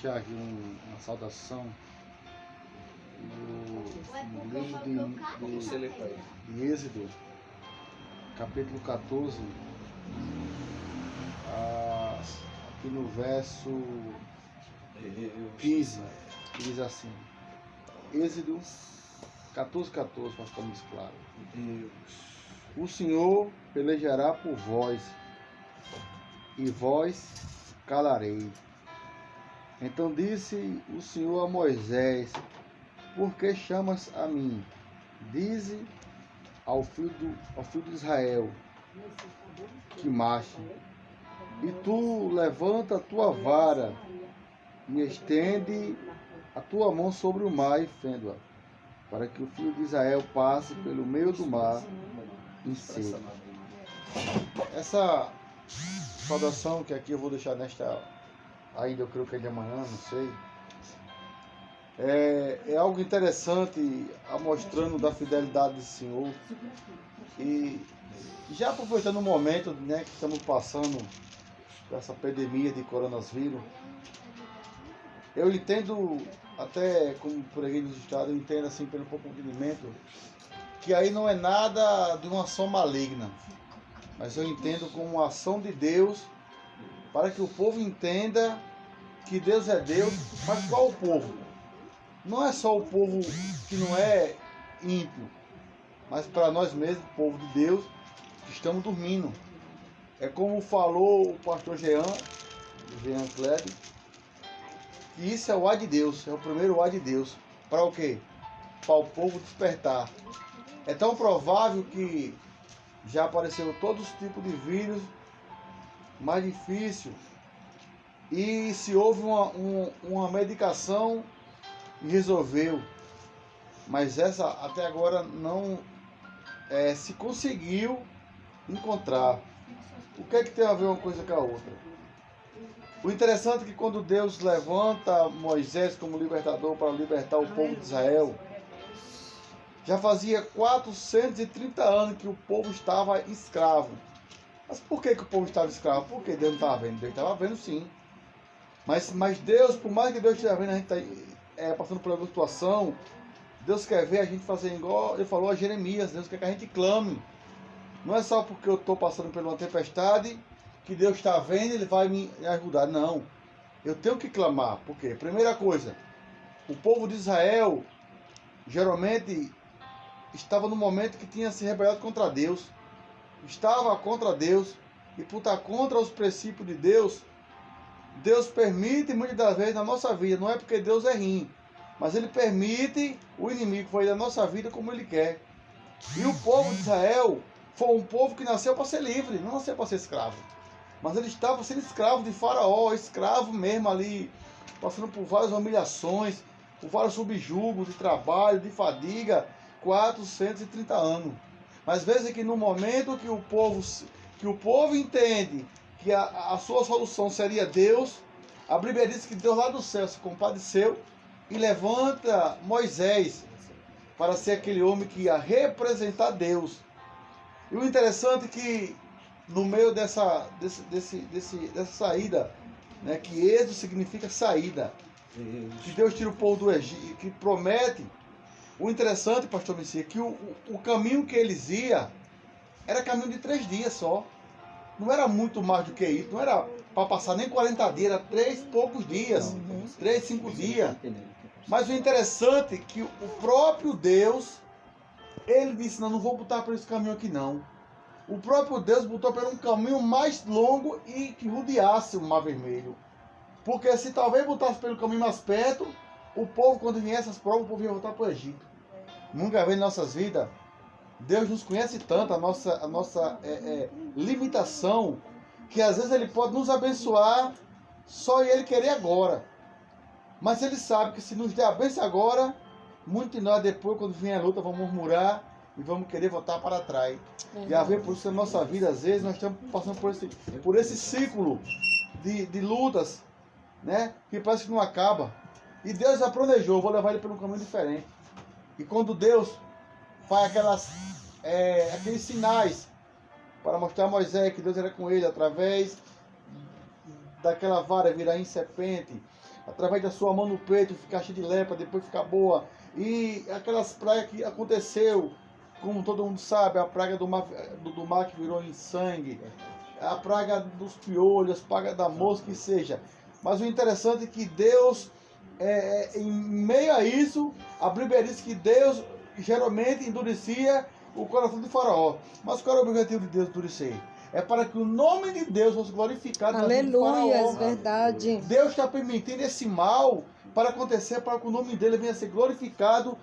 deixar aqui uma saudação no livro de Êxodo, capítulo 14, aqui no verso 15, que diz assim: Êxodo 14, para ficar mais claro. O Senhor pelejará por vós, e vós calarei. Então disse o Senhor a Moisés: por que chamas a mim? Dize ao filho de Israel que marche. E tu levanta a tua vara e estende a tua mão sobre o mar e fenda-a, para que o filho de Israel passe pelo meio do mar em seco. Essa saudação que aqui eu vou deixar ainda eu creio que é de amanhã, não sei. É algo interessante, mostrando da fidelidade do Senhor. E já aproveitando o momento, né, que estamos passando essa pandemia de coronavírus, eu entendo, até como por aqui nos estados, eu entendo assim pelo pouco entendimento, que aí não é nada de uma ação maligna, mas eu entendo como uma ação de Deus para que o povo entenda que Deus é Deus. Mas qual o povo? Não é só o povo que não é ímpio, mas para nós mesmos, povo de Deus, que estamos dormindo. É como falou o pastor Jean Kleber, que isso é o ar de Deus, é o primeiro ar de Deus. Para o quê? Para o povo despertar. É tão provável que já apareceu todos os tipos de vírus mais difícil, e se houve uma medicação e resolveu, mas essa até agora não se conseguiu encontrar. O que é que tem a ver uma coisa com a outra? O interessante é que quando Deus levanta Moisés como libertador para libertar o povo de Israel, já fazia 430 anos que o povo estava escravo. Mas por que o povo estava escravo? Porque Deus não estava vendo. Deus estava vendo, sim. Mas Deus, por mais que Deus esteja vendo, a gente está passando por alguma situação, Deus quer ver a gente fazer igual ele falou a Jeremias. Deus quer que a gente clame. Não é só porque eu estou passando por uma tempestade que Deus está vendo e Ele vai me ajudar. Não. Eu tenho que clamar. Por quê? Primeira coisa, o povo de Israel geralmente estava no momento que tinha se rebelado contra Deus. Estava contra Deus. E por estar contra os princípios de Deus, Deus permite muitas das vezes na nossa vida. Não é porque Deus é ruim, mas Ele permite o inimigo fazer da nossa vida como Ele quer. E o povo de Israel foi um povo que nasceu para ser livre, não nasceu para ser escravo. Mas ele estava sendo escravo de Faraó, escravo mesmo ali, passando por várias humilhações, por vários subjugos de trabalho, de fadiga, 430 anos. Mas veja que no momento que o povo entende que a sua solução seria Deus, a Bíblia diz que Deus lá do céu se compadeceu e levanta Moisés para ser aquele homem que ia representar Deus. E o interessante é que no meio dessa saída, né, que êxodo significa saída, que Deus tira o povo do Egito, que promete. O interessante, pastor Messias, é que o caminho que eles iam era caminho de 3 dias só. Não era muito mais do que isso, não era para passar nem 40 dias, era 3 poucos dias, 3, 5 dias. Mas o interessante é que o próprio Deus, Ele disse: não vou botar por esse caminho aqui não. O próprio Deus botou por um caminho mais longo e que rodeasse o Mar Vermelho. Porque se talvez botasse pelo caminho mais perto, o povo, quando viesse as provas, o povo ia voltar para o Egito. Nunca vê em nossas vidas, Deus nos conhece tanto, a nossa limitação, que às vezes Ele pode nos abençoar só Ele querer agora. Mas Ele sabe que se nos der a bênção agora, muito de nós depois, quando vier a luta, vamos murmurar e vamos querer voltar para trás. E a ver por isso na nossa vida, às vezes, nós estamos passando por esse ciclo de lutas, né, que parece que não acaba. E Deus já planejou, vou levar ele por um caminho diferente. E quando Deus faz aqueles sinais para mostrar a Moisés que Deus era com ele, através daquela vara virar em serpente, através da sua mão no peito, ficar cheia de lepra, depois ficar boa. E aquelas pragas que aconteceu, como todo mundo sabe, a praga do mar que virou em sangue, a praga dos piolhos, a praga da mosca, que seja. Mas o interessante é que Deus, em meio a isso, a Bíblia diz que Deus geralmente endurecia o coração de Faraó. Mas qual era o objetivo de Deus endurecer? É para que o nome de Deus fosse glorificado na vida de Faraó. Aleluia, verdade. Deus está permitindo esse mal para acontecer, para que o nome dele venha a ser glorificado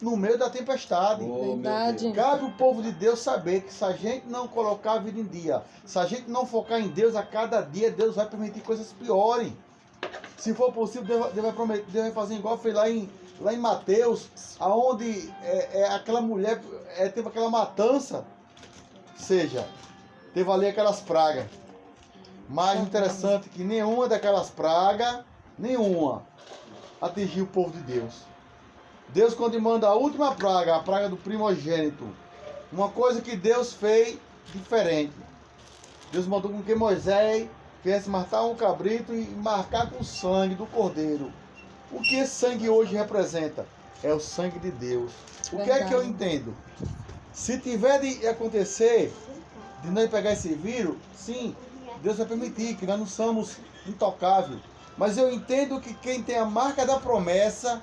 no meio da tempestade. Verdade. Cabe o povo de Deus saber que se a gente não colocar a vida em dia, se a gente não focar em Deus a cada dia, Deus vai permitir coisas piores. Se for possível, Deus vai fazer igual fez lá em Mateus, onde aquela mulher teve aquela matança, ou seja, teve ali aquelas pragas. Mais interessante que nenhuma daquelas pragas, nenhuma, atingiu o povo de Deus. Deus, quando manda a última praga, a praga do primogênito, uma coisa que Deus fez diferente. Deus mandou com que Moisés viesse matar um cabrito e marcar com o sangue do cordeiro. O que esse sangue hoje representa? É o sangue de Deus. O que é que eu entendo? Se tiver de acontecer, de nós pegar esse vírus, sim, Deus vai permitir, que nós não somos intocáveis. Mas eu entendo que quem tem a marca da promessa,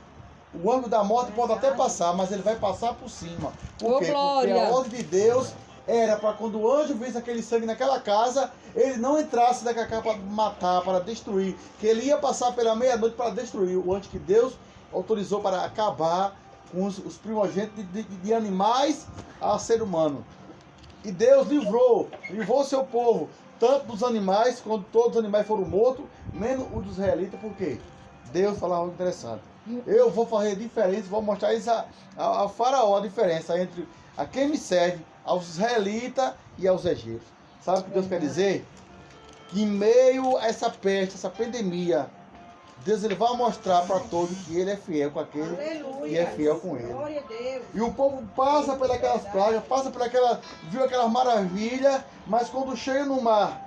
o ângulo da morte pode até passar, mas ele vai passar por cima. Por quê? Porque a ordem de Deus era para quando o anjo visse aquele sangue naquela casa, ele não entrasse daqui a cá para matar, para destruir. Que ele ia passar pela meia-noite para destruir. O anjo que Deus autorizou para acabar com os primogênitos de animais a ser humano. E Deus livrou o seu povo, tanto dos animais, quando todos os animais foram mortos, menos os dos israelitas. Por quê? Deus falava algo interessante. Eu vou fazer diferença, vou mostrar isso a Faraó, a diferença entre a quem me serve, aos israelitas e aos egípcios. Sabe o que Deus quer dizer? Que em meio a essa peste, essa pandemia, Deus ele vai mostrar para todos que ele é fiel com aquele que é fiel com ele. E o povo passa por aquelas pragas, passa por viu aquelas maravilhas, mas quando chega no mar,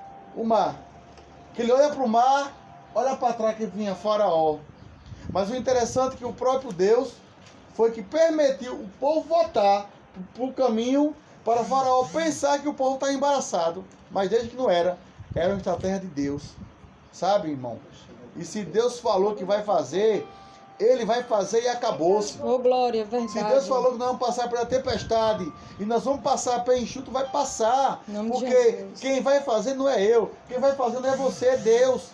que ele olha para o mar, olha para trás que vinha Faraó. Mas o interessante é que o próprio Deus foi que permitiu o povo voltar para o caminho para Faraó pensar que o povo está embaraçado. Mas desde que não era uma estratégia de Deus. Sabe, irmão? E se Deus falou que vai fazer, ele vai fazer e acabou-se. Oh, glória, verdade. Se Deus falou que nós vamos passar pela tempestade e nós vamos passar pé enxuto, vai passar. Porque quem vai fazer não é eu. Quem vai fazer não é você, é Deus.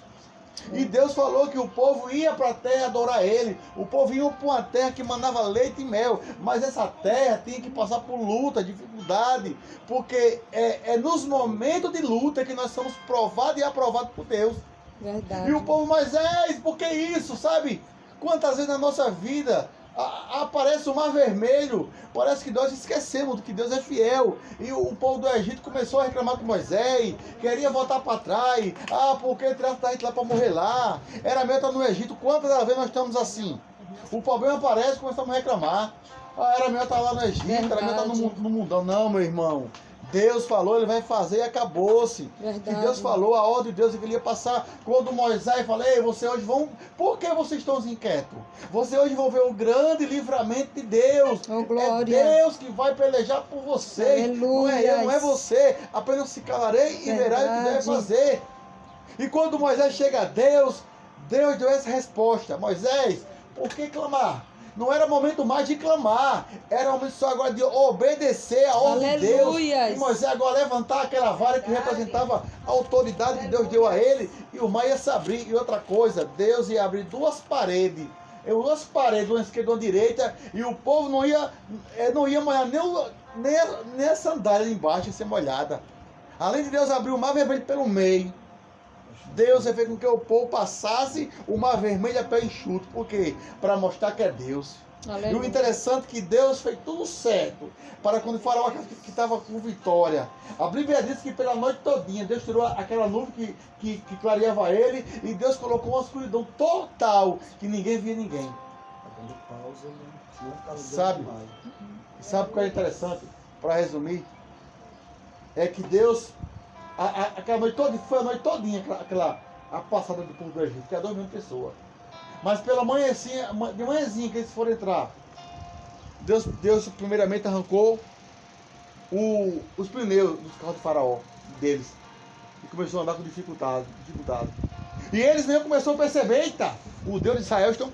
E Deus falou que o povo ia para a terra adorar ele. O povo ia para uma terra que mandava leite e mel. Mas essa terra tinha que passar por luta, dificuldade. Porque é nos momentos de luta que nós somos provados e aprovados por Deus. Verdade. E o povo, mas por que isso, sabe? Quantas vezes na nossa vida aparece o mar vermelho, parece que nós esquecemos do que Deus é fiel. E o povo do Egito começou a reclamar com Moisés, queria voltar para trás. Porque tiraram a gente lá para morrer lá? Era melhor estar no Egito. Quantas vezes nós estamos assim? O problema aparece e começamos a reclamar. Era melhor estar lá no Egito, era melhor estar no mundão. Não, meu irmão. Deus falou, ele vai fazer e acabou-se. Que Deus falou, a ordem de Deus que ele ia passar. Quando Moisés falou, ei, você hoje vão... Por que vocês estão inquietos? Você hoje vão ver o grande livramento de Deus. Oh, glória. É Deus que vai pelejar por vocês. Não é eu, não é você. Apenas se calarei e verá o que deve fazer. E quando Moisés chega a Deus, Deus deu essa resposta. Moisés, por que clamar? Não era momento mais de clamar, era momento só agora de obedecer a ordem de Deus. E Moisés agora levantar aquela vara que representava a autoridade que Deus deu a ele, e o mar ia se abrir. E outra coisa, Deus ia abrir duas paredes, uma esquerda e uma direita, e o povo não ia molhar nem a sandália embaixo, ia ser molhada. Além de Deus abrir o mar vermelho pelo meio, Deus fez com que o povo passasse o mar vermelho a pé enxuto. Por quê? Para mostrar que é Deus. Aleluia. E o interessante é que Deus fez tudo certo para quando o Faraó que estava com vitória. A Bíblia diz que pela noite todinha Deus tirou aquela nuvem que clareava ele, e Deus colocou uma escuridão total que ninguém via ninguém. Sabe o que é interessante? Para resumir, é que Deus... Aquela noite toda, foi a noite todinha a passada do povo do Egito, que é 2 mil pessoas. Mas pela manhãzinha, de manhãzinha que eles foram entrar, Deus primeiramente arrancou os pneus dos carros de Faraó, deles. E começou a andar com dificuldade. E eles mesmo começaram a perceber, eita, o Deus de Israel está